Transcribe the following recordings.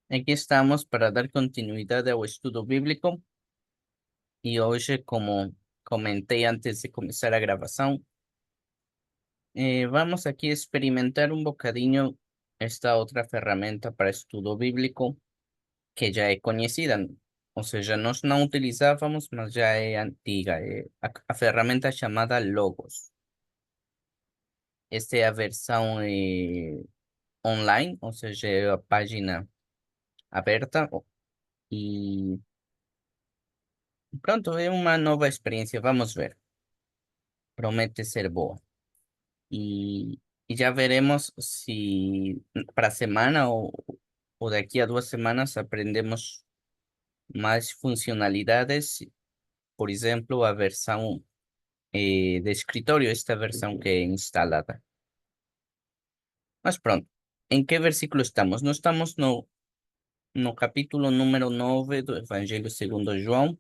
Aquí estamos para dar continuidad ao estudo bíblico e hoje, como comentei antes de começar a gravação, vamos aqui experimentar um bocadinho esta outra ferramenta para estudo bíblico que já é conhecida, ou seja, nós não utilizávamos, mas já é antiga, é a ferramenta chamada Logos. Esta é a versão online, ou seja, é a página aberta e pronto, é uma nova experiência, vamos ver. Promete ser boa. Y, y ya veremos si para semana o de aquí a 2 semanas aprendemos más funcionalidades, por ejemplo, a versão de escritório, esta versão que é instalada. Mas pronto, ¿en qué versículo estamos? No estamos no capítulo número 9 do Evangelho segundo João,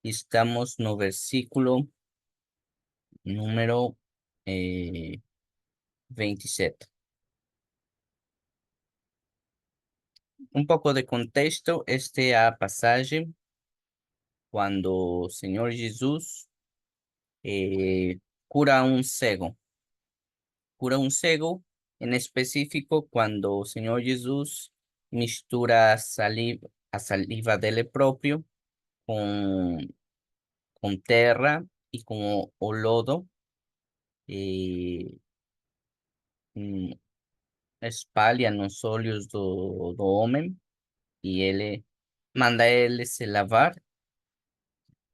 estamos no versículo número 27. Um pouco de contexto, esta é a passagem quando o Senhor Jesus cura a um cego. Cura um cego, em específico, quando o Senhor Jesus mistura a saliva dele próprio com, com terra e com o lodo, e hum, espalha nos olhos do homem, e ele manda ele se lavar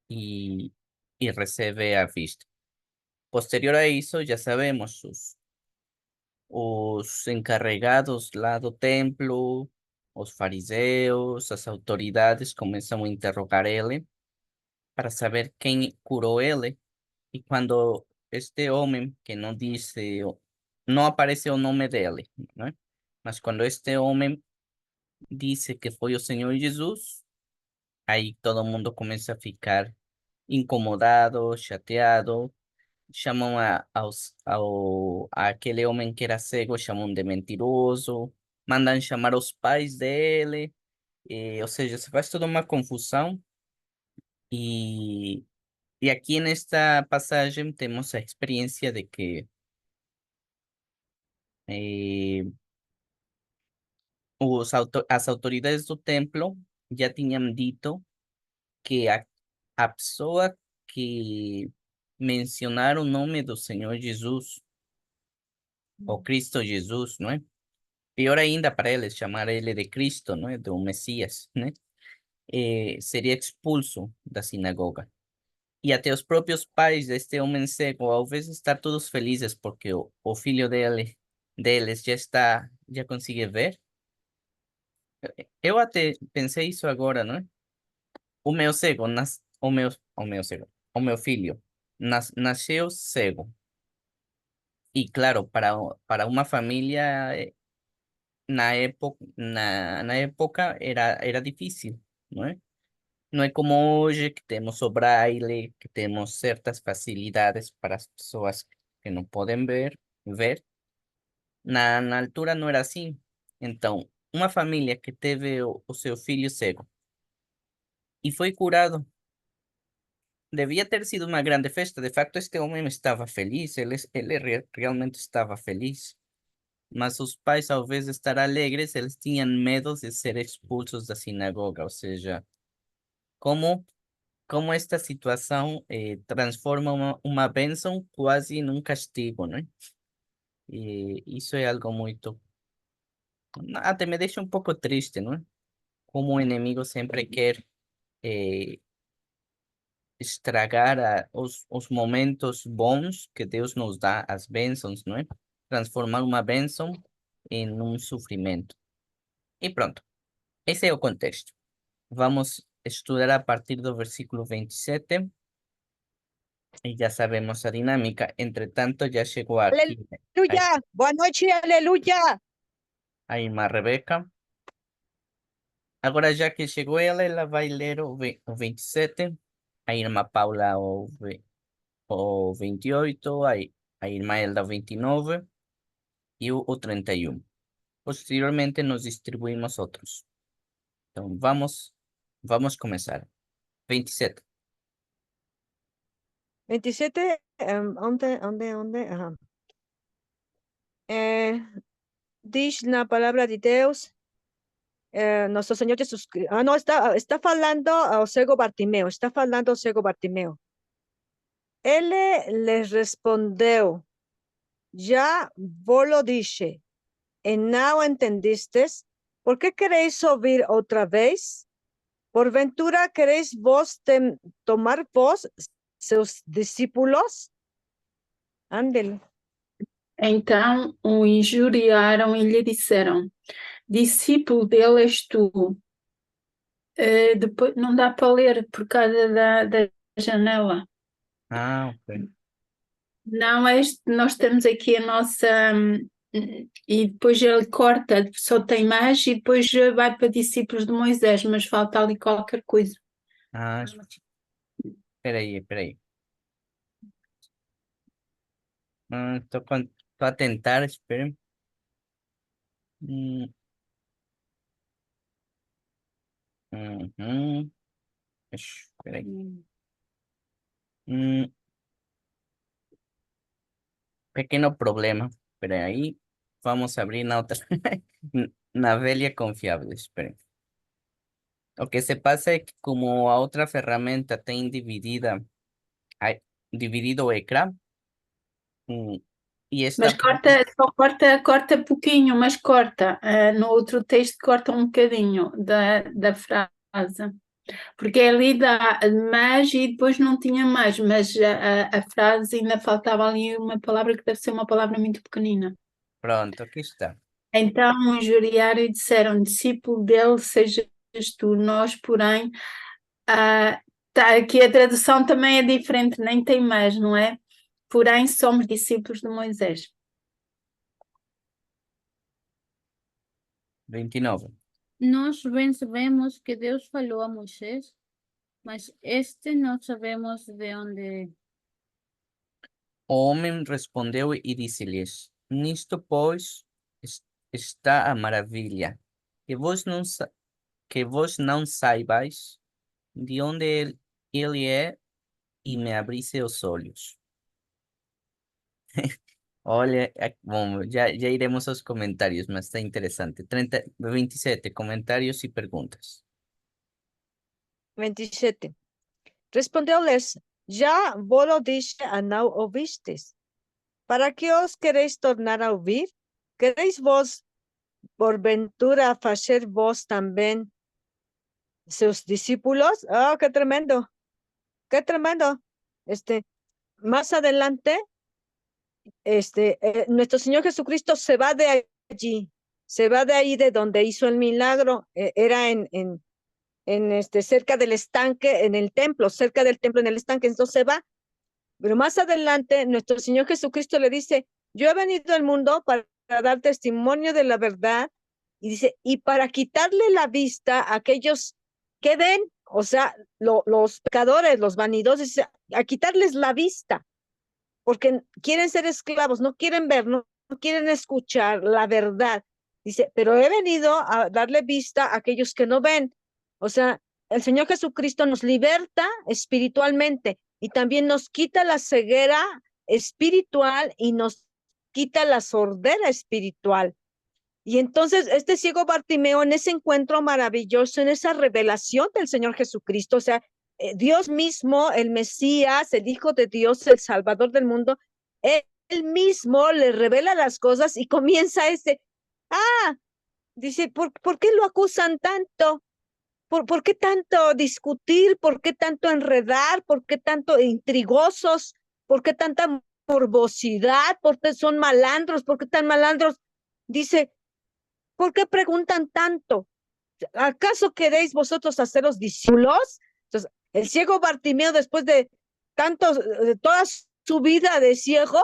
e, e recebe a vista. Posterior a isso, já sabemos, os encarregados lá do templo, os fariseus, as autoridades começam a interrogar ele para saber quem curou ele. E quando este homem, que não disse, não aparece o nome dele, né? Mas quando este homem disse que foi o Senhor Jesus, aí todo mundo começa a ficar incomodado, chateado, chamam àquele homem que era cego, chamam de mentiroso, mandam chamar os pais dele, ou seja, se faz toda uma confusão. E, e aqui nesta passagem temos a experiência de que eh, as autoridades do templo já tinham dito que a pessoa que mencionar o nome do Senhor Jesus, ou Cristo Jesus, não é? Pior ainda para eles, chamar ele de Cristo, não é? Do Messias, né? Seria expulso da sinagoga. E até os próprios pais deste homem cego, ao invés de estar todos felizes porque o filho deles já consegue ver. Eu até pensei isso agora, não é? O meu cego, o meu filho, nasceu cego. E claro, para uma família, na época era difícil, não é? Não é como hoje que temos o braille, que temos certas facilidades para as pessoas que não podem ver. Na altura não era assim. Então, uma família que teve o seu filho cego e foi curado, devia ter sido uma grande festa. De facto, este homem estava feliz, ele realmente estava feliz. Mas os pais, ao invés de estar alegres, eles tinham medo de ser expulsos da sinagoga. Ou seja, como como esta situação transforma uma bênção quase num castigo, né? E isso é algo muito. Até me deixa um pouco triste, não é? Como o inimigo sempre quer eh, estragar os momentos bons que Deus nos dá, as bênçãos, não é? Transformar uma bênção em um sofrimento. E pronto, esse é o contexto. Vamos estudar a partir do versículo 27. Y ya sabemos la dinámica. Entre tanto, ya llegó aquí Aleluya, boa noite, aleluya. a irmã Rebeca. Agora, já que chegou ela vai ler o 27, a irmã Paula o 28, a irmã Elda o 29 e o 31. Posteriormente, nos distribuímos outros. Então, vamos começar. 27. 27, ¿dónde? Ajá. Diz na palavra de Deus, nosso Senhor Jesus Cristo. Não, está falando ao cego Bartimeu, está falando ao cego Bartimeu. Ele les respondeu, já vos lo dije, e não entendistes? ¿Por qué queréis oír otra vez? ¿Porventura queréis vos tomar vos seus discípulos? Ándele. Então o injuriaram e lhe disseram: discípulo dele és tu. Depois não dá para ler por causa da janela. Ah, ok. Não, nós temos aqui a nossa. E depois ele corta, só tem mais, e depois vai para discípulos de Moisés, mas falta ali qualquer coisa. Ah, espera aí. Tô a tentar, esperen. Hum, uhum. Espera aí. Pequeno problema. Espera aí. Vamos abrir na outra. Na velha confiável, esperen. O que se pasa es que como a otra ferramenta tem dividido o ecrã, e Mas esta só corta pouquinho, mas corta. No outro texto corta um bocadinho da frase. Porque ali dá mais e depois não tinha mais, mas a frase ainda faltava ali uma palavra que deve ser uma palavra muito pequenina. pronto, aqui está. Então injuriaram e disseram: discípulo dele sejas tu, nós, porém. Aqui a tradução também é diferente, nem tem mais, não é? Porém, somos discípulos de Moisés. 29. Nós bem sabemos que Deus falou a Moisés, mas este não sabemos de onde. O homem respondeu e disse-lhes: nisto, pois, está a maravilha, que vos não saibais de onde ele é e me abrisse os olhos. Olha, bom, já iremos aos comentários, mas está interessante. 27, comentários e perguntas. 27. Respondeu-lhes, já vos lo dije a não ouvistes. Para que os queréis tornar a ouvir? Queréis vos, porventura, fazer vos também seus discípulos? Oh, qué tremendo. Qué tremendo. Más adelante, nuestro Señor Jesucristo se va de allí, se va de ahí de donde hizo el milagro, era cerca del estanque, en el templo, cerca del templo, en el estanque, entonces se va. Pero más adelante, nuestro Señor Jesucristo le dice, yo he venido al mundo para dar testimonio de la verdad, y dice, y para quitarle la vista a aquellos que ven, o sea, los pecadores, los vanidosos, a quitarles la vista, porque quieren ser esclavos, no quieren ver, no quieren escuchar la verdad. Dice, pero he venido a darle vista a aquellos que no ven. O sea, el Señor Jesucristo nos liberta espiritualmente y también nos quita la ceguera espiritual y nos quita la sordera espiritual. Y entonces este ciego Bartimeo, en ese encuentro maravilloso, en esa revelación del Señor Jesucristo, o sea, Dios mismo, el Mesías, el Hijo de Dios, el Salvador del mundo, él mismo le revela las cosas y comienza dice, ¿por qué lo acusan tanto? ¿Por qué tanto discutir? ¿Por qué tanto enredar? ¿Por qué tanto intrigosos? ¿Por qué tanta morbosidad? ¿Por qué son malandros? ¿Por qué tan malandros? Dice, ¿por qué preguntan tanto? ¿Acaso queréis vosotros haceros discípulos? Entonces, el ciego Bartimeo, después de toda su vida de ciego,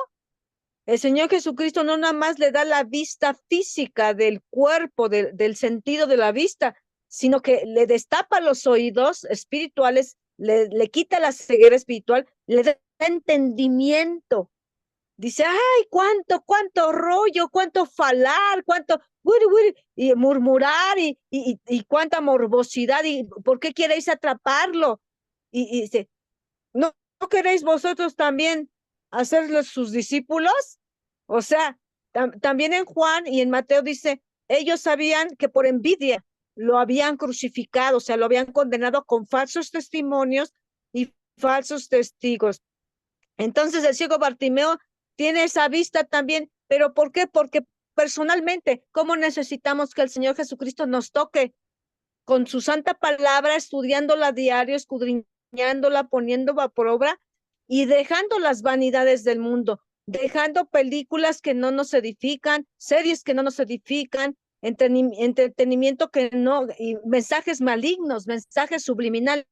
el Señor Jesucristo no nada más le da la vista física del cuerpo, del sentido de la vista, sino que le destapa los oídos espirituales, le quita la ceguera espiritual, le da entendimiento. dice, ay, cuánto rollo, cuánto falar, cuánto wiri, wiri, y murmurar y cuánta morbosidad y ¿por qué queréis atraparlo? Y dice, ¿no queréis vosotros también hacerlos sus discípulos? O sea, también en Juan y en Mateo dice, ellos sabían que por envidia lo habían crucificado, o sea, lo habían condenado con falsos testimonios y falsos testigos. Entonces el ciego Bartimeo tiene esa vista también, pero ¿por qué? Porque personalmente, ¿cómo necesitamos que el Señor Jesucristo nos toque con su santa palabra, estudiándola a diario, escudriñándola, poniéndola por obra y dejando las vanidades del mundo, dejando películas que no nos edifican, series que no nos edifican, entretenimiento que no, y mensajes malignos, mensajes subliminales?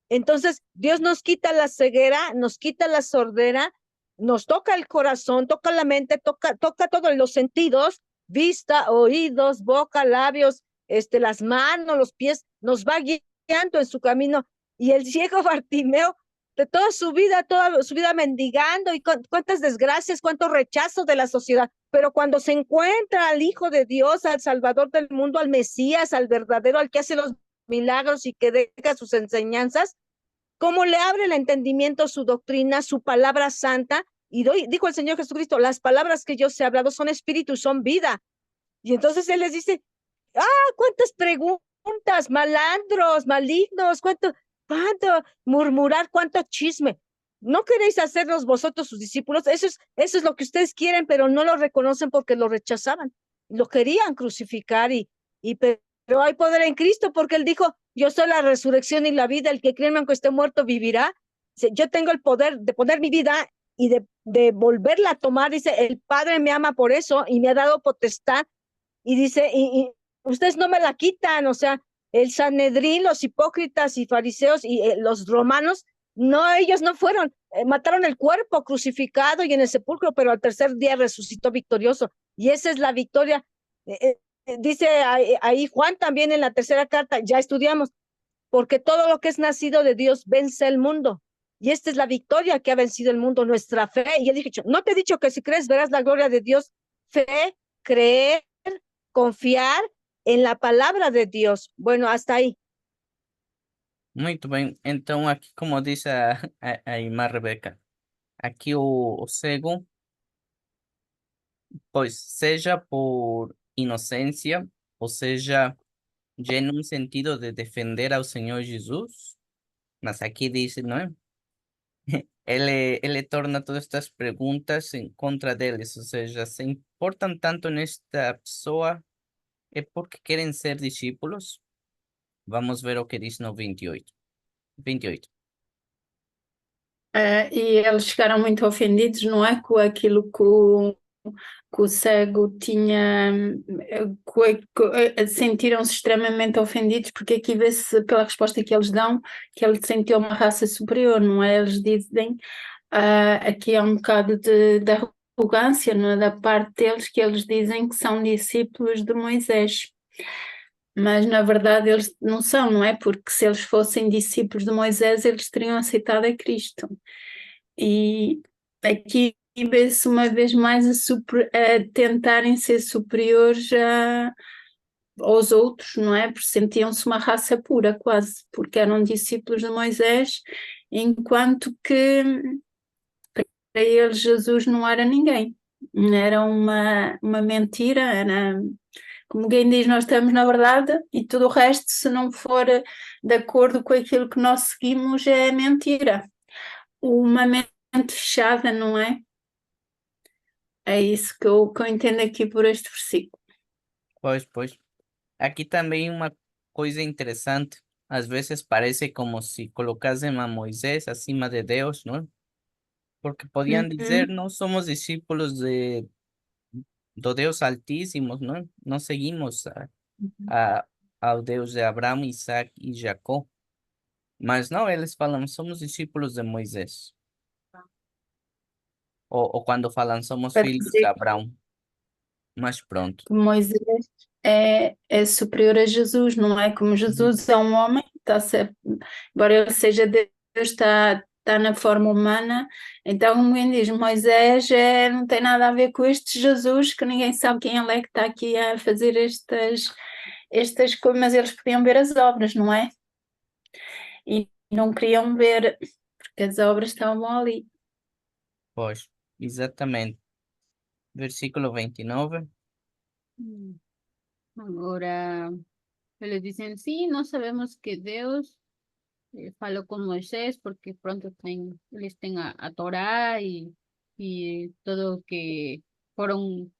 Entonces, Dios nos quita la ceguera, nos quita la sordera, nos toca el corazón, toca la mente, toca todos los sentidos, vista, oídos, boca, labios, las manos, los pies, nos va guiando en su camino. Y el ciego Bartimeo, de toda su vida mendigando y cuántas desgracias, cuánto rechazo de la sociedad. Pero cuando se encuentra al Hijo de Dios, al Salvador del mundo, al Mesías, al verdadero, al que hace los milagros y que deja sus enseñanzas, cómo le abre el entendimiento su doctrina, su palabra santa, y dijo el Señor Jesucristo, las palabras que yo os he hablado son espíritu, son vida. Y entonces Él les dice, cuántas preguntas, malandros, malignos, cuánto murmurar, cuánto chisme. ¿No queréis hacernos vosotros sus discípulos? Eso es lo que ustedes quieren, pero no lo reconocen porque lo rechazaban. Lo querían crucificar pero hay poder en Cristo porque Él dijo, yo soy la resurrección y la vida, el que cree aunque esté muerto vivirá. Dice, yo tengo el poder de poner mi vida y de volverla a tomar. Dice, el Padre me ama por eso y me ha dado potestad. Y dice, y ustedes no me la quitan, o sea, el Sanedrín, los hipócritas y fariseos y los romanos, no, ellos no fueron, mataron el cuerpo crucificado y en el sepulcro, pero al tercer día resucitó victorioso. Y esa es la victoria. Dice ahí Juan también en la tercera carta, ya estudiamos, porque todo lo que es nacido de Dios vence el mundo. Y esta es la victoria que ha vencido el mundo, nuestra fe. Y él dijo, no te he dicho que si crees verás la gloria de Dios. Fe, creer, confiar en la palabra de Dios. Bueno, hasta ahí. Muito bem. Então, aqui, como disse a irmã Rebeca, aqui o cego, pois, seja por inocência, ou seja, já em um sentido de defender ao Senhor Jesus, mas aqui diz, não é? Ele torna todas estas perguntas em contra deles, ou seja, se importam tanto nesta pessoa, é porque querem ser discípulos? Vamos ver o que diz no 28. 28. E eles ficaram muito ofendidos, não é? Com aquilo que o cego tinha, sentiram-se extremamente ofendidos, porque aqui vê-se pela resposta que eles dão que ele sentiu uma raça superior, não é? Eles dizem, aqui há um bocado de arrogância, não é? Da parte deles, que eles dizem que são discípulos de Moisés. Mas na verdade eles não são, não é? Porque se eles fossem discípulos de Moisés, eles teriam aceitado a Cristo. E aqui vê-se uma vez mais a tentarem ser superiores aos outros, não é? Porque sentiam-se uma raça pura quase, porque eram discípulos de Moisés, enquanto que para eles Jesus não era ninguém. Era uma mentira, era... Como quem diz, nós estamos na verdade e tudo o resto, se não for de acordo com aquilo que nós seguimos, é mentira. Uma mente fechada, não é? É isso que eu entendo aqui por este versículo. Pois. Aqui também uma coisa interessante. Às vezes parece como se colocassem a Moisés acima de Deus, não é? Porque podiam dizer, não somos discípulos do Deus Altíssimo, não é? Não seguimos ao Deus de Abraão, Isaac e Jacó. Mas não, eles falam, somos discípulos de Moisés. Ou quando falam, somos filhos de Abraão. Mas pronto. Moisés é superior a Jesus, não é? Como Jesus é um homem, embora ele seja Deus, está está na forma humana. Então alguém diz, Moisés não tem nada a ver com este Jesus, que ninguém sabe quem ele é que está aqui a fazer estas coisas, mas eles podiam ver as obras, não é? E não queriam ver, porque as obras estavam ali. Pois, exatamente. Versículo 29. Mm. Agora, eles dizem, sim, nós sabemos que Deus falou com Moisés, porque pronto eles têm a Torá e tudo o que foram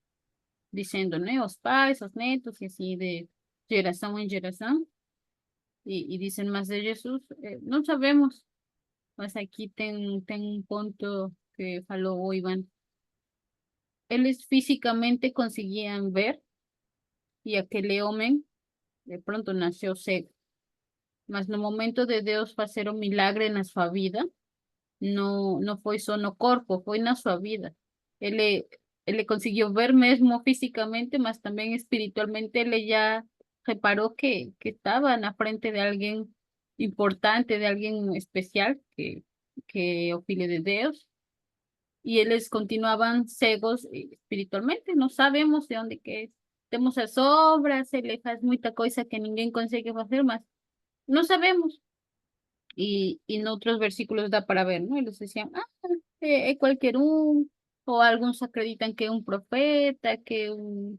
dizendo, né? Os pais, os netos, e assim, de geração em geração. E dizem, mas de Jesus, não sabemos. Mas aqui tem um ponto que falou o Iván. Eles fisicamente conseguían ver y aquele homem de pronto nasceu cego. Mas no momento de Deus fazer um milagre na sua vida, não foi só no corpo, foi na sua vida. Ele conseguiu ver mesmo fisicamente, mas também espiritualmente ele já reparou que estava na frente de alguém importante, de alguém especial, que é o Filho de Deus. Y eles continuaban cegos espiritualmente, no sabemos de onde que é. Temos as obras, ele faz muita coisa que ninguém consegue fazer, mas não sabemos. Y en otros versículos da para ver, ¿no? Eles decían, qualquer um, ou alguns acreditan que é um profeta, que é um...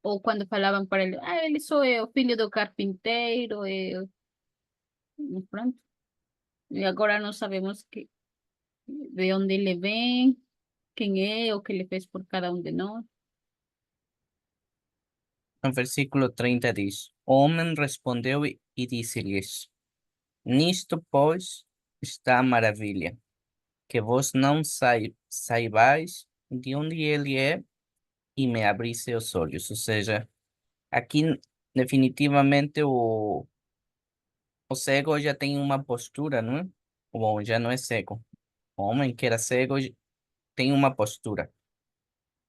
ou quando falavam para ele, ele só é o filho do carpinteiro, pronto. E agora não sabemos de onde ele vem, quem é, o que ele fez por cada um de nós. No versículo 30 diz: O homem respondeu e disse-lhes: Nisto, pois, está a maravilha, que vós não saibais de onde ele é e me abrisse os olhos. Ou seja, aqui definitivamente o cego já tem uma postura, não é? Bom, já não é cego. O homem que era cego tem uma postura.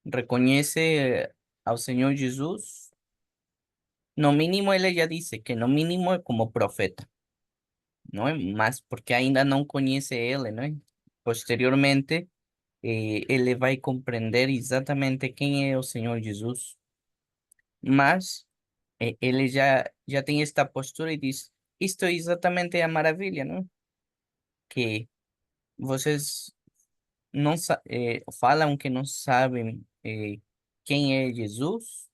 Reconhece ao Senhor Jesus. No mínimo ele já disse que no mínimo é como profeta, não é? Mas porque ainda não conhece ele, não é? Posteriormente, ele vai compreender exatamente quem é o Senhor Jesus, mas ele já tem esta postura e diz, isto é exatamente a maravilha, não é? Que vocês não falam que não sabem quem é Jesus,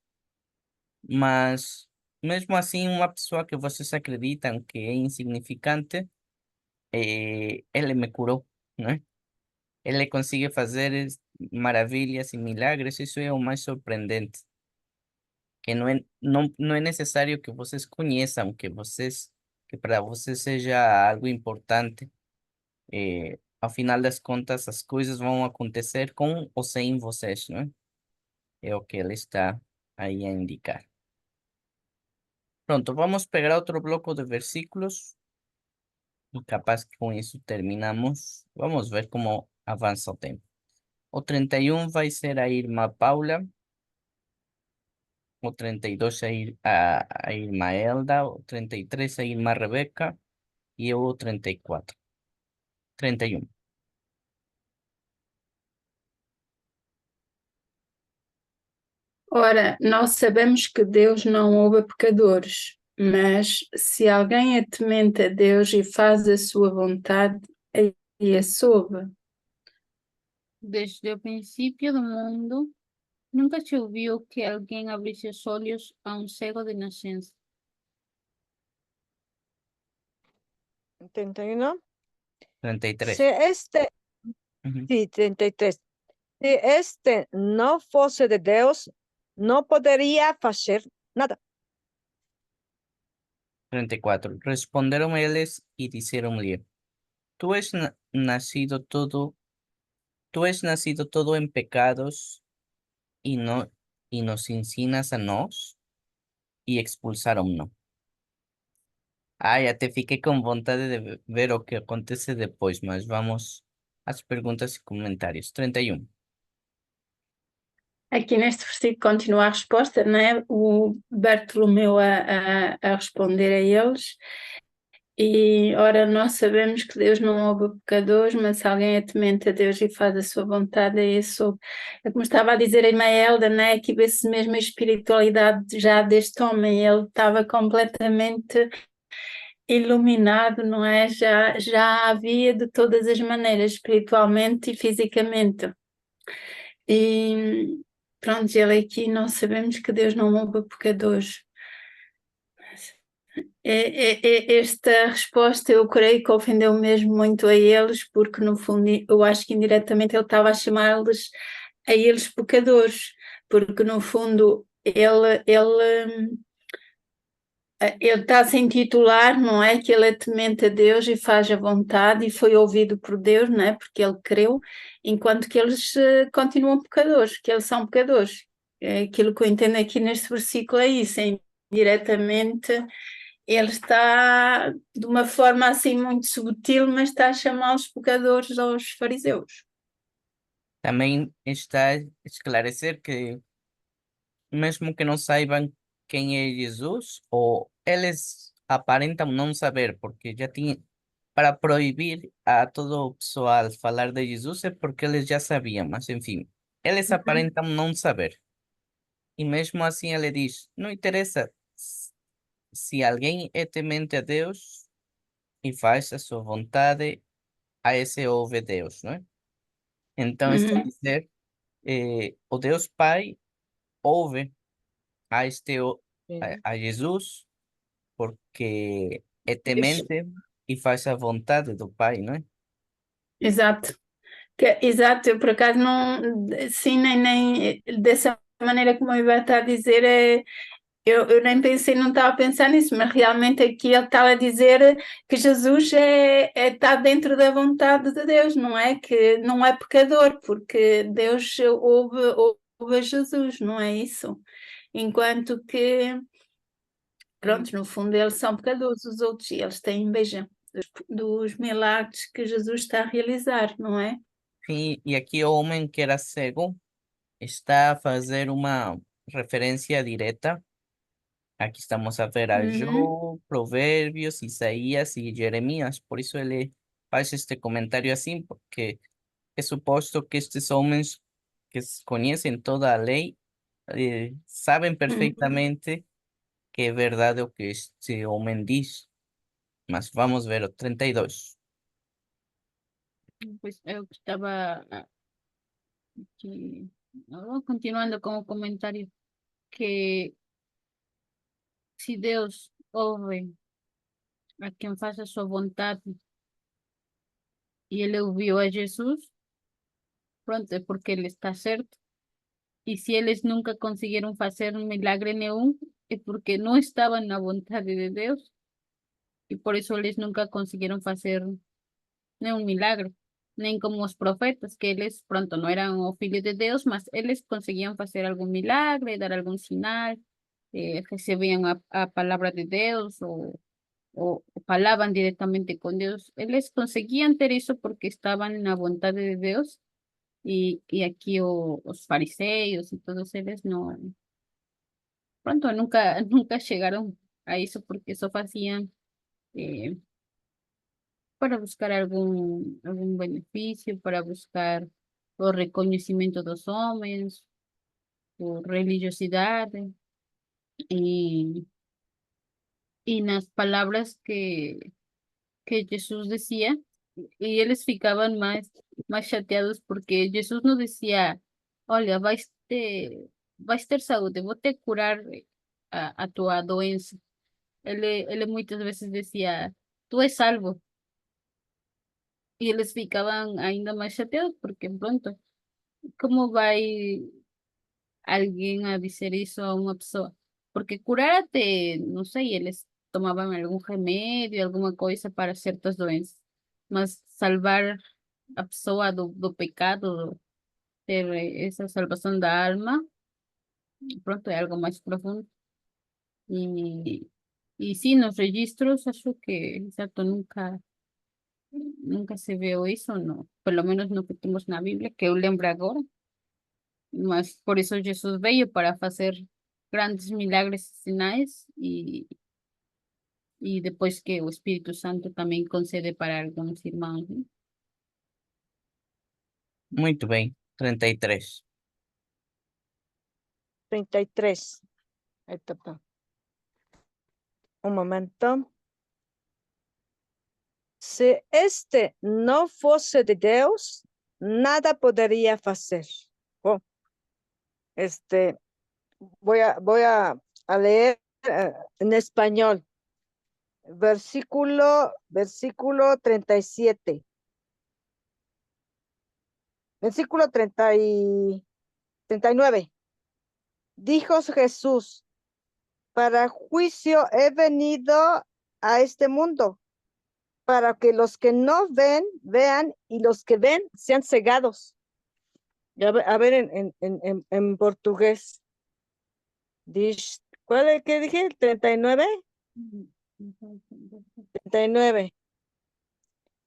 mas mesmo assim uma pessoa que vocês acreditam que é insignificante, ele me curou, né? Ele consegue fazer maravilhas e milagres, isso é o mais surpreendente, que não é necessário que vocês conheçam, que para vocês seja algo importante. Ao final das contas, as coisas vão acontecer com ou sem vocês, né? É o que ele está aí a indicar. Pronto, vamos pegar outro bloco de versículos y capaz que con eso terminamos. Vamos a ver cómo avanza el tiempo. O 31 vai ser a Irma Paula. O 32 a Irma Elda. O 33 a Irma Rebeca. Y o 34. 31. Ora, nós sabemos que Deus não ouve pecadores, mas se alguém é temente a Deus e faz a sua vontade, aí a ouve. Desde o princípio do mundo, nunca se ouviu que alguém abrisse os olhos a um cego de nascença. 31. 33. Si este, Ujú. sí, 33. Si este no fuese de Deus, não poderia fazer nada. 34. Responderon ellos y dijeronle, tú es nacido todo en pecados y nos ensinas a nos y expulsaron-no. Ya te fiquei com vontade de ver o que acontece depois, mas vamos às perguntas e comentários. 31. Aqui neste versículo continua a resposta, né? O Bartolomeu a responder a eles. E, ora, nós sabemos que Deus não ouve pecadores, mas se alguém é temente a Deus e faz a sua vontade, é isso. É como estava a dizer a irmã Helda, né? Que vê-se mesmo a espiritualidade já deste homem. Ele estava completamente iluminado, não é? Já havia de todas as maneiras, espiritualmente e fisicamente. E pronto, ele aqui nós sabemos que Deus não ouve pecadores. Esta resposta eu creio que ofendeu mesmo muito a eles, porque no fundo eu acho que indiretamente ele estava a chamá-los a eles pecadores, porque no fundo ele está a se intitular, não é? Que ele é temente a Deus e faz a vontade e foi ouvido por Deus, não é? Porque ele creu, enquanto que eles continuam pecadores, que eles são pecadores. Aquilo que eu entendo aqui neste versículo é isso, é indiretamente ele está de uma forma assim muito sutil, mas está a chamar os pecadores aos fariseus. Também está a esclarecer que, mesmo que não saibam quem é Jesus, ou eles aparentam não saber, porque já tinha, para proibir a todo o pessoal falar de Jesus é porque eles já sabiam, mas enfim, eles aparentam não saber. E mesmo assim ele diz, não interessa se alguém é temente a Deus e faz a sua vontade, a esse ouve Deus, não é? Então está a Uhum. dizer, o Deus Pai ouve a Sí. a Jesus porque é Isso. temente e faz a vontade do Pai, não é? Exato. Exato, eu por acaso não, sim, nem dessa maneira como a Iva está a dizer, eu nem pensei, não estava a pensar nisso, mas realmente aqui ele está a dizer que Jesus está dentro da vontade de Deus, não é? Que não é pecador, porque Deus ouve a Jesus, não é isso? Enquanto que, pronto, no fundo eles são pecadores, os outros, e eles têm inveja dos milagres que Jesus está a realizar, não é? E aqui o homem que era cego está a fazer uma referência direta. Aqui estamos a ver a Uhum, Job, Provérbios, Isaías y Jeremías. Por eso él hace este comentario así, porque es supuesto que estos hombres que conocen toda la ley saben uhum. perfectamente que es verdad lo que este hombre dice. Mas vamos a ver o 32. Pues yo estaba aquí, ¿no? Continuando como comentario, que si Dios ouve a quien faça su voluntad y él ouviu a Jesús, pronto, es porque él está certo. Y si eles nunca consiguieron hacer un milagre nenhum, es porque no estaban en la voluntad de Dios. Y por eso eles nunca consiguieron hacer nenhum milagre. Nem como os profetas, que eles, pronto, no eran o filhos de Deus, mas eles conseguían hacer algún milagre, dar algún sinal, recibían a palabra de Deus o falaban directamente con Deus. Eles conseguían ter isso porque estaban en la voluntad de Deus. Y aquí os fariseos y todos eles no, pronto nunca, nunca llegaron a eso porque eso hacían eh, para buscar algún beneficio, para buscar o reconocimiento dos homens, o religiosidade, y, y nas palabras que Jesús decía, y ellos ficaban más chateados porque Jesús no decía, olha, vais ter saúde, vou te curar a tua doença. Ele muitas veces decía, tú és salvo. Y ellos ficaban ainda más chateados porque pronto, ¿cómo va a ir alguien a decir eso a una persona? Porque curarte, no sé, y ellos tomaban algún remedio, alguna cosa para ciertas doenças, mas salvar a pessoa do pecado, ter essa salvação da alma, pronto, é algo mais profundo. Y, y sí, nos registros, acho que, exacto, nunca se veo eso, no, por lo menos no que temos na Biblia, que eu lembro agora, mas por isso Jesus veio para fazer grandes milagres e sinais, y después que el Espíritu Santo también concede para algunos hermanos, ¿no? Muito bem. 33. 33. Ahí está, pa. Un momento. Si este no fuese de Dios, nada podría hacer. Oh, voy a leer en español. Versículo 37. Versículo 39. Dijo Jesús, para juicio he venido a este mundo, para que los que no ven, vean, y los que ven sean cegados. A ver en portugués. ¿Cuál es que dije? 39. 39.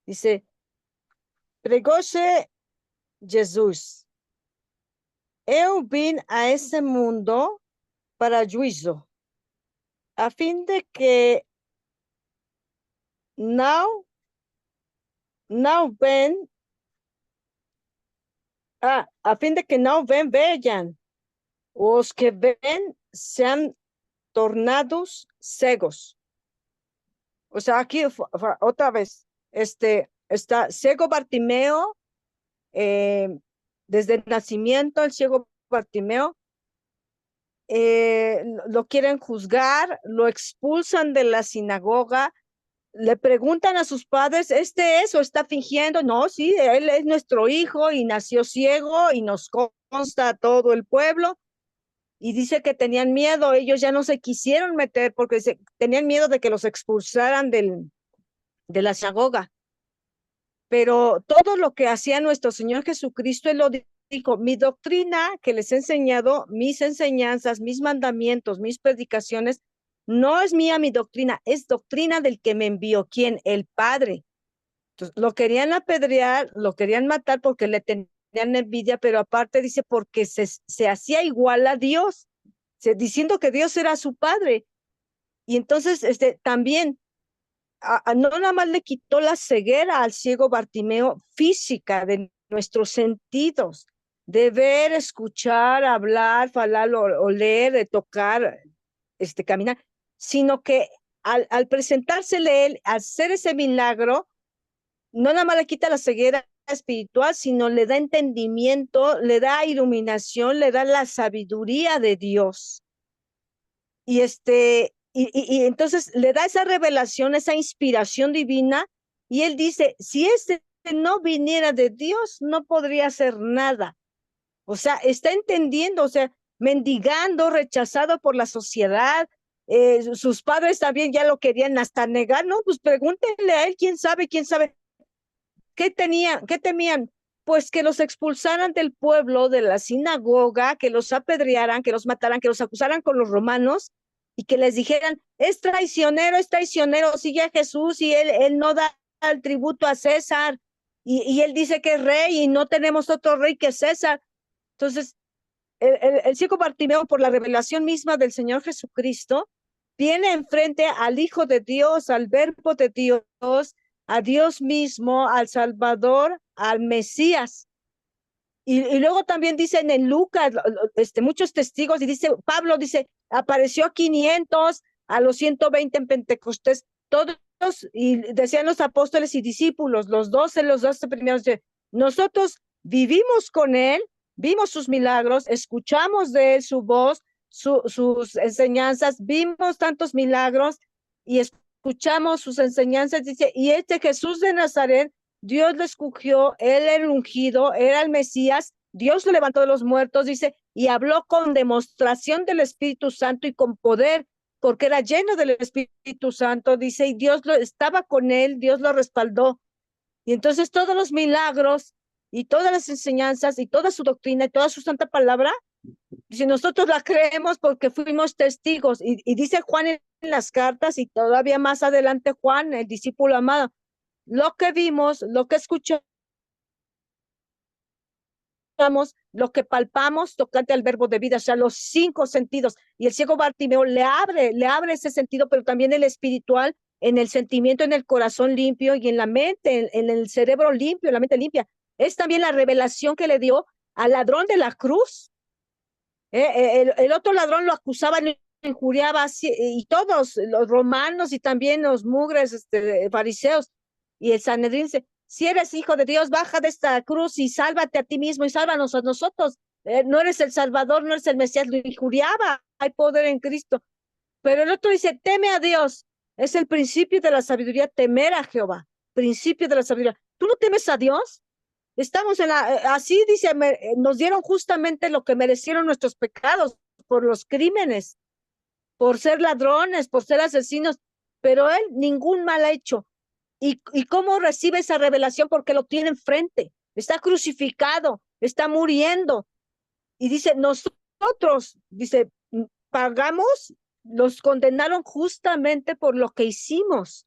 Dice, pregóse Jesús. Eu vim a esse mundo para juízo, a fim de que não ven, a fim de que não ven, vean, os que ven sean tornados cegos. O sea, aquí otra vez, está ciego Bartimeo, desde el nacimiento, el ciego Bartimeo, lo quieren juzgar, lo expulsan de la sinagoga, le preguntan a sus padres, ¿este es o está fingiendo? No, sí, él es nuestro hijo y nació ciego y nos consta a todo el pueblo. Y dice que tenían miedo, ellos ya no se quisieron meter porque tenían miedo de que los expulsaran de la sinagoga. Pero todo lo que hacía nuestro Señor Jesucristo, Él lo dijo, mi doctrina que les he enseñado, mis enseñanzas, mis mandamientos, mis predicaciones, no es mía mi doctrina, es doctrina del que me envió, ¿quién? El Padre. Entonces, lo querían apedrear, lo querían matar porque le tenían envidia, pero aparte dice, porque se hacía igual a Dios, diciendo que Dios era su Padre. Y entonces, también, no nada más le quitó la ceguera al ciego Bartimeo física de nuestros sentidos, de ver, escuchar, hablar, falar, oler, de tocar, caminar, sino que al presentársele él, al hacer ese milagro, no nada más le quita la ceguera espiritual, sino le da entendimiento, le da iluminación, le da la sabiduría de Dios. Y y entonces le da esa revelación, esa inspiración divina, y él dice, si no viniera de Dios, no podría hacer nada. O sea, está entendiendo, o sea, mendigando, rechazado por la sociedad, sus padres también ya lo querían hasta negar, ¿no? Pues pregúntenle a él, quién sabe. ¿Qué temían? Pues que los expulsaran del pueblo, de la sinagoga, que los apedrearan, que los mataran, que los acusaran con los romanos y que les dijeran, es traicionero, sigue a Jesús y él no da el tributo a César y él dice que es rey y no tenemos otro rey que César. Entonces, el ciego Bartimeo, por la revelación misma del Señor Jesucristo, viene enfrente al Hijo de Dios, al Verbo de Dios, a Dios mismo, al Salvador, al Mesías. Y luego también dicen en Lucas, muchos testigos, y dice, Pablo dice, apareció a 500, a los 120 en Pentecostés, todos, y decían los apóstoles y discípulos, los 12 primeros, nosotros vivimos con él, vimos sus milagros, escuchamos de él su voz, sus enseñanzas, vimos tantos milagros y escuchamos sus enseñanzas, dice, y Jesús de Nazaret, Dios lo escogió, él era el ungido, era el Mesías, Dios lo levantó de los muertos, dice, y habló con demostración del Espíritu Santo y con poder, porque era lleno del Espíritu Santo, dice, y Dios estaba con él, Dios lo respaldó. Y entonces todos los milagros y todas las enseñanzas y toda su doctrina y toda su santa palabra, si nosotros la creemos porque fuimos testigos, y dice Juan en las cartas, y todavía más adelante Juan, el discípulo amado, lo que vimos, lo que escuchamos, lo que palpamos tocante al verbo de vida, o sea, los 5 sentidos. Y el ciego Bartimeo le abre ese sentido, pero también el espiritual, en el sentimiento, en el corazón limpio y en la mente, en el cerebro limpio, en la mente limpia. Es también la revelación que le dio al ladrón de la cruz. El otro ladrón lo acusaba, lo injuriaba, y todos los romanos y también los mugres fariseos. Y el Sanedrín dice, si eres hijo de Dios, baja de esta cruz y sálvate a ti mismo y sálvanos a nosotros. No eres el Salvador, no eres el Mesías, lo injuriaba. Hay poder en Cristo. Pero el otro dice, teme a Dios. Es el principio de la sabiduría, temer a Jehová. Principio de la sabiduría. ¿Tú no temes a Dios? Estamos en así dice, nos dieron justamente lo que merecieron nuestros pecados por los crímenes, por ser ladrones, por ser asesinos, pero él ningún mal ha hecho. ¿Y cómo recibe esa revelación? Porque lo tiene enfrente, está crucificado, está muriendo. Y dice, nosotros, dice, pagamos, los condenaron justamente por lo que hicimos,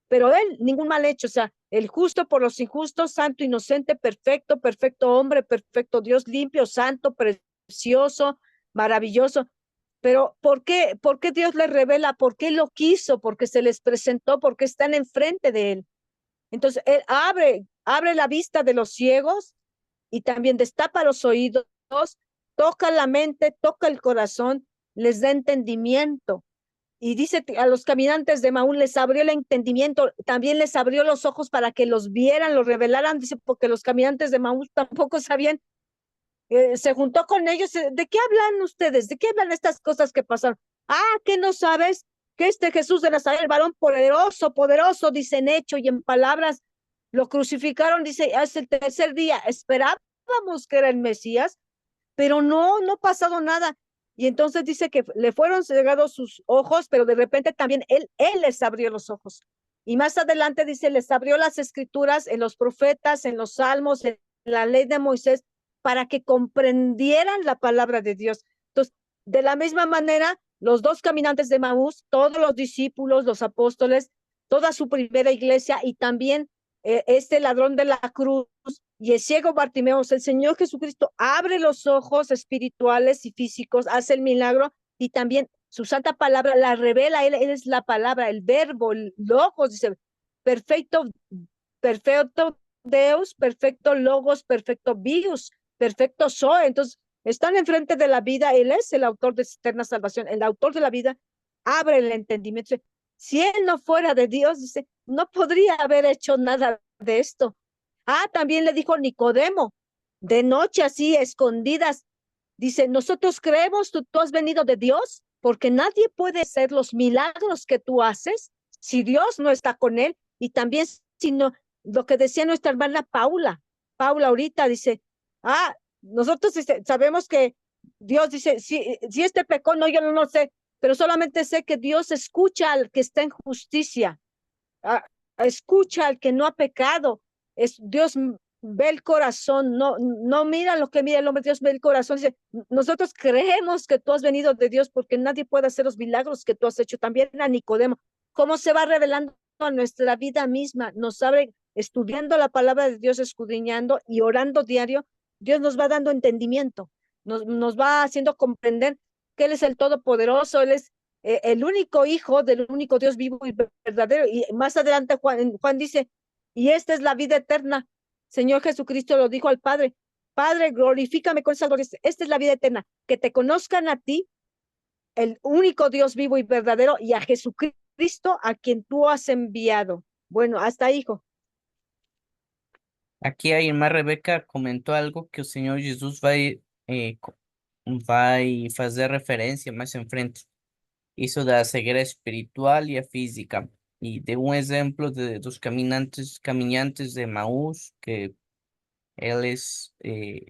pero él ningún mal hecho, o sea, el justo por los injustos, santo, inocente, perfecto, perfecto hombre, perfecto Dios, limpio, santo, precioso, maravilloso. Pero ¿por qué Dios le revela? ¿Por qué lo quiso? Porque se les presentó, porque están enfrente de él. Entonces, él abre la vista de los ciegos y también destapa los oídos, toca la mente, toca el corazón, les da entendimiento. Y dice a los caminantes de Maús les abrió el entendimiento, también les abrió los ojos para que los vieran, los revelaran, dice, porque los caminantes de Maús tampoco sabían. Se juntó con ellos. ¿De qué hablan ustedes? ¿De qué hablan estas cosas que pasaron? Ah, ¿qué no sabes? Que este Jesús de Nazaret, el varón poderoso, poderoso, dice en hecho y en palabras, lo crucificaron, dice, es el tercer día. Esperábamos que era el Mesías, pero no ha pasado nada. Y entonces dice que le fueron cegados sus ojos, pero de repente también él les abrió los ojos. Y más adelante dice, les abrió las escrituras en los profetas, en los salmos, en la ley de Moisés, para que comprendieran la palabra de Dios. Entonces, de la misma manera, los dos caminantes de Maús, todos los discípulos, los apóstoles, toda su primera iglesia y también este ladrón de la cruz y el ciego Bartimeos, el Señor Jesucristo abre los ojos espirituales y físicos, hace el milagro y también su santa palabra la revela. Él es la palabra, el verbo, el logos, dice, perfecto Deus, perfecto logos, perfecto bios, perfecto soy. Entonces, están enfrente de la vida, él es el autor de eterna salvación, el autor de la vida, abre el entendimiento. Si él no fuera de Dios, dice, no podría haber hecho nada de esto. Ah, también le dijo Nicodemo, de noche así, escondidas, dice, nosotros creemos, tú has venido de Dios, porque nadie puede hacer los milagros que tú haces si Dios no está con él. Y también, sino lo que decía nuestra hermana Paula ahorita dice, nosotros sabemos que Dios dice, si este pecó, no, yo no sé, pero solamente sé que Dios escucha al que está en justicia, escucha al que no ha pecado. Dios ve el corazón, no mira lo que mira el hombre, Dios ve el corazón. Dice, nosotros creemos que tú has venido de Dios porque nadie puede hacer los milagros que tú has hecho. También a Nicodemo, cómo se va revelando a nuestra vida misma, nos abre estudiando la palabra de Dios, escudriñando y orando diario. Dios nos va dando entendimiento, nos va haciendo comprender que Él es el Todopoderoso, Él es el único hijo del único Dios vivo y verdadero. Y más adelante Juan dice, y esta es la vida eterna. Señor Jesucristo lo dijo al Padre, Padre, glorifícame con esa gloria. Esta es la vida eterna, que te conozcan a ti, el único Dios vivo y verdadero, y a Jesucristo a quien tú has enviado. Bueno, hasta hijo. Aqui a irmã Rebeca comentou algo que o Senhor Jesus vai fazer referência mais em frente. Isso da cegueira espiritual e a física. E deu um exemplo dos caminhantes de Emaús, que eles,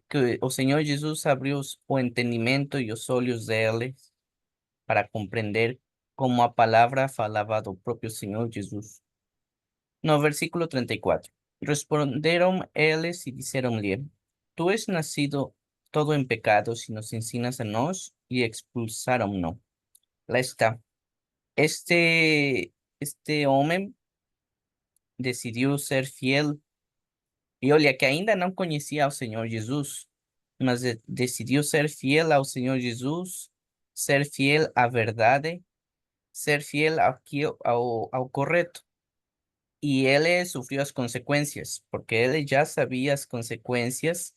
que o Senhor Jesus abriu o entendimento e os olhos deles para compreender como a palavra falava do próprio Senhor Jesus. No versículo 34. Responderon eles y dijéronle, tú es nacido todo en pecado si nos ensinas a nos, y expulsaron no. Lá está. Este homem decidiu ser fiel. E olha que ainda não conhecia ao Senhor Jesus, mas decidiu ser fiel ao Senhor Jesus, ser fiel à verdade ser fiel ao correto. Y él sufrió las consecuencias, porque él ya sabía las consecuencias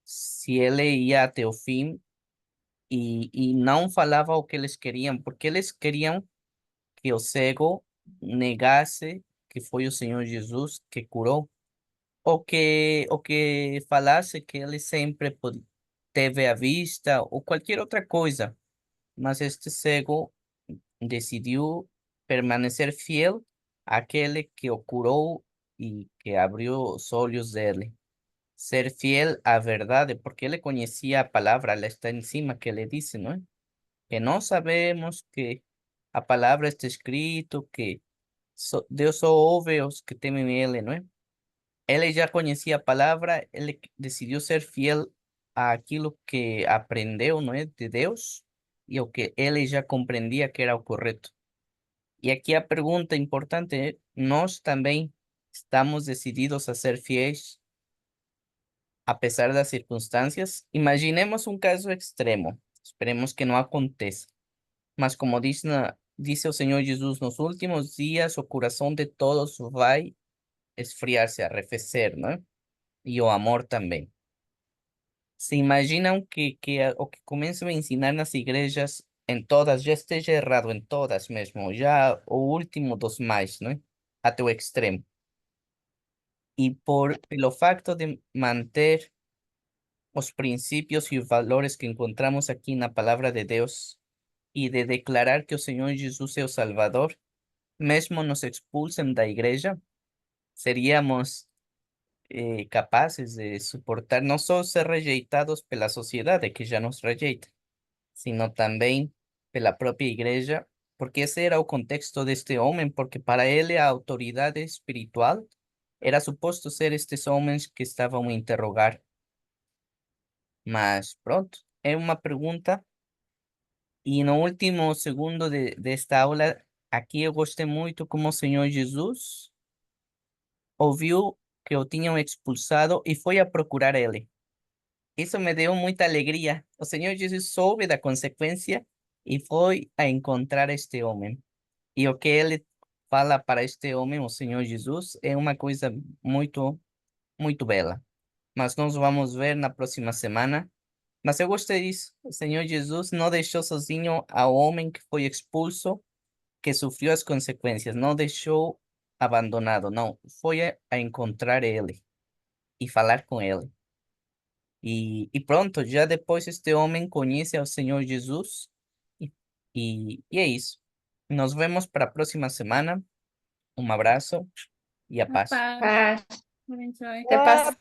si él ia até o fim y não falava o que eles queriam, porque eles queriam que o cego negasse que foi o Senhor Jesus que curou, ou que falasse que ele sempre teve a vista, ou qualquer outra coisa. Mas este cego decidiu permanecer fiel àquele que o curou e que abriu os olhos dele. Ser fiel à verdade, porque ele conhecia a palavra, ela está em cima que ele disse, não é? Que nós sabemos que a palavra está escrito, que Deus só ouve os que temem ele, não é? Ele já conhecia a palavra, ele decidiu ser fiel àquilo que aprendeu, não é? De Deus e o que ele já compreendia que era o correto. E aqui a pergunta importante é: nós também estamos decididos a ser fiéis a pesar das circunstâncias? Imaginemos um caso extremo, esperemos que não aconteça. Mas como dice o Señor Jesús, nos últimos días o corazón de todos vai esfriarse, arrefecer, ¿no? Y o amor también. Se imaginam o que começam a ensinar nas igrejas, em todas, já esteja errado em todas mesmo, já o último dos mais, né? Até o extremo. E pelo facto de manter os princípios e os valores que encontramos aqui na palavra de Deus e de declarar que o Senhor Jesus é o Salvador, mesmo nos expulsem da igreja, seríamos capazes de suportar não só ser rejeitados pela sociedade, que já nos rejeita, sino também pela própria igreja, porque esse era o contexto deste homem, porque para ele a autoridade espiritual era suposto ser estes homens que estavam a interrogar. Mas pronto, é uma pergunta. E no último segundo desta aula, aqui eu gostei muito como o Senhor Jesus ouviu que o tinham expulsado e foi a procurar ele. Isso me deu muita alegria. O Senhor Jesus soube da consequência e foi a encontrar este homem. E o que ele fala para este homem, o Senhor Jesus, é uma coisa muito, muito bela. Mas nós vamos ver na próxima semana. Mas eu gostei disso. O Senhor Jesus não deixou sozinho ao homem que foi expulso, que sofreu as consequências. Não deixou abandonado, não. Foi a encontrar ele e falar com ele. E pronto, já depois este homem conhece ao Senhor Jesus e é isso. Nos vemos para a próxima semana. Um abraço e a paz. Paz. Paz. Abençoe. Até